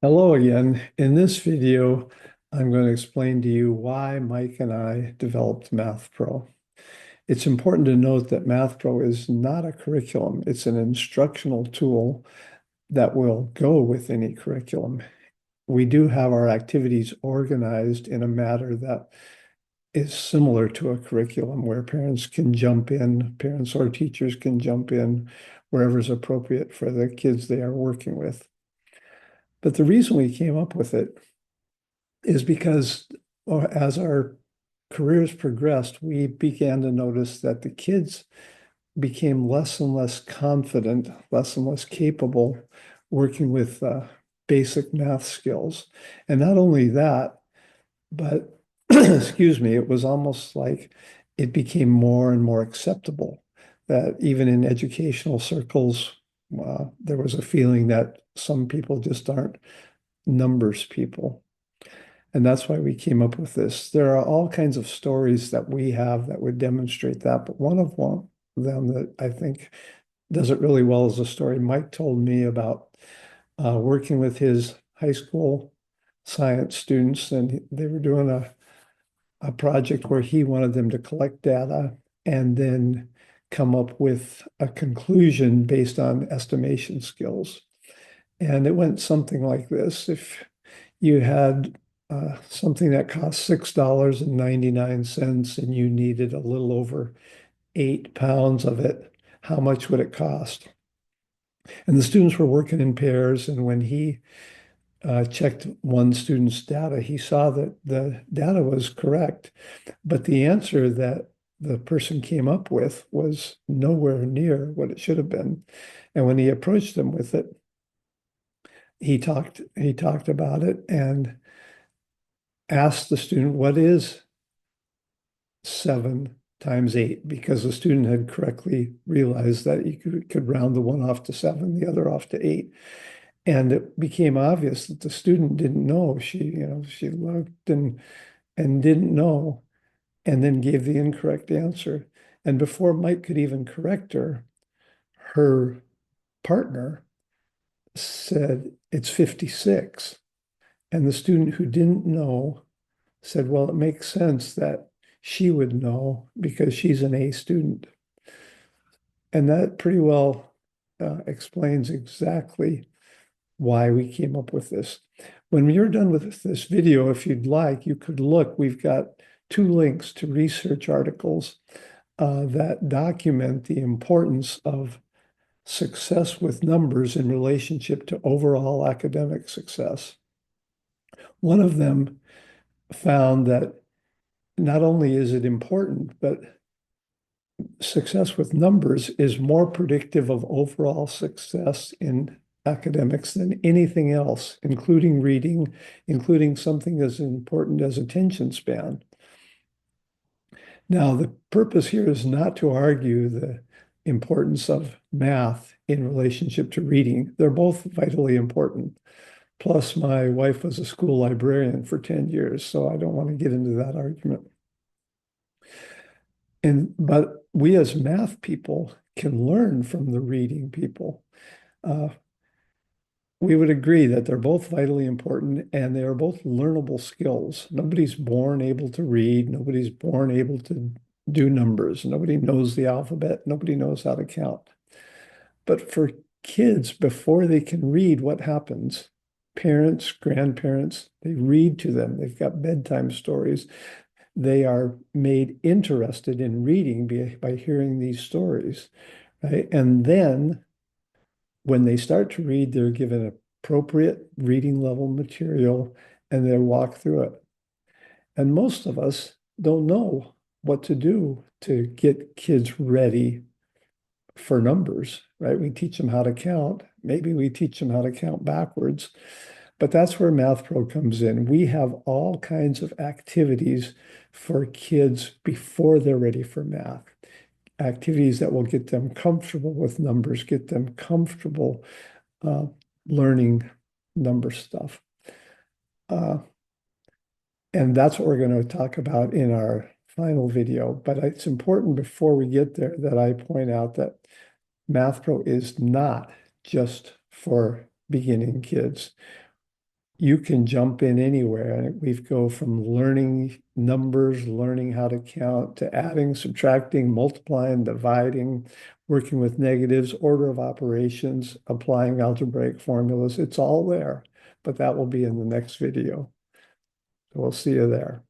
Hello again. In this video, I'm going to explain to you why Mike and I developed MathPro. It's important to note that MathPro is not a curriculum. It's an instructional tool that will go with any curriculum. We do have our activities organized in a manner that is similar to a curriculum where parents can jump in, parents or teachers can jump in wherever is appropriate for the kids they are working with. But the reason we came up with it is because as our careers progressed, we began to notice that the kids became less and less confident, less and less capable working with basic math skills. And not only that, but excuse me, it was almost like it became more and more acceptable that even in educational circles, there was a feeling that some people just aren't numbers people. And that's why we came up with this. There are all kinds of stories that we have that would demonstrate that, but one of them that I think does it really well is a story Mike told me about working with his high school science students, and they were doing a project where he wanted them to collect data and then come up with a conclusion based on estimation skills. And it went something like this. If you had something that cost $6.99 and you needed a little over 8 pounds of it, how much would it cost? And the students were working in pairs. And when he checked one student's data, he saw that the data was correct, but the answer that the person came up with was nowhere near what it should have been. And when he approached them with it, he talked about it and asked the student, what is 7 times 8? Because the student had correctly realized that you could round the one off to 7, the other off to 8. And it became obvious that the student didn't know. She looked and didn't know, and then gave the incorrect answer. And before Mike could even correct her, her partner said it's 56. And the student who didn't know said, well, it makes sense that she would know because she's an A student. And that pretty well explains exactly why we came up with this. When you're done with this video, if you'd like, you could look. We've got 2 links to research articles that document the importance of success with numbers in relationship to overall academic success. One of them found that not only is it important, but success with numbers is more predictive of overall success in academics than anything else, including reading, including something as important as attention span. Now, the purpose here is not to argue the importance of math in relationship to reading. They're both vitally important. Plus, my wife was a school librarian for 10 years, so I don't want to get into that argument. But we as math people can learn from the reading people. Uh, we would agree that they're both vitally important and they are both learnable skills. Nobody's born able to read. Nobody's born able to do numbers. Nobody knows the alphabet. Nobody knows how to count. But for kids, before they can read, what happens? Parents, grandparents, they read to them. They've got bedtime stories. They are made interested in reading by hearing these stories, right? And then when they start to read, they're given appropriate reading level material and they walk through it. And most of us don't know what to do to get kids ready for numbers, right? We teach them how to count. Maybe we teach them how to count backwards, but that's where MathPro comes in. We have all kinds of activities for kids before they're ready for math. Activities that will get them comfortable with numbers, get them comfortable uh, learning number stuff. Uh, and that's what we're going to talk about in our final video. But it's important before we get there that I point out that MathPro is not just for beginning kids. you can jump in anywhere. And we go from learning numbers, learning how to count, to adding, subtracting, multiplying, dividing, working with negatives, order of operations, applying algebraic formulas. It's all there, but that will be in the next video. So we'll see you there.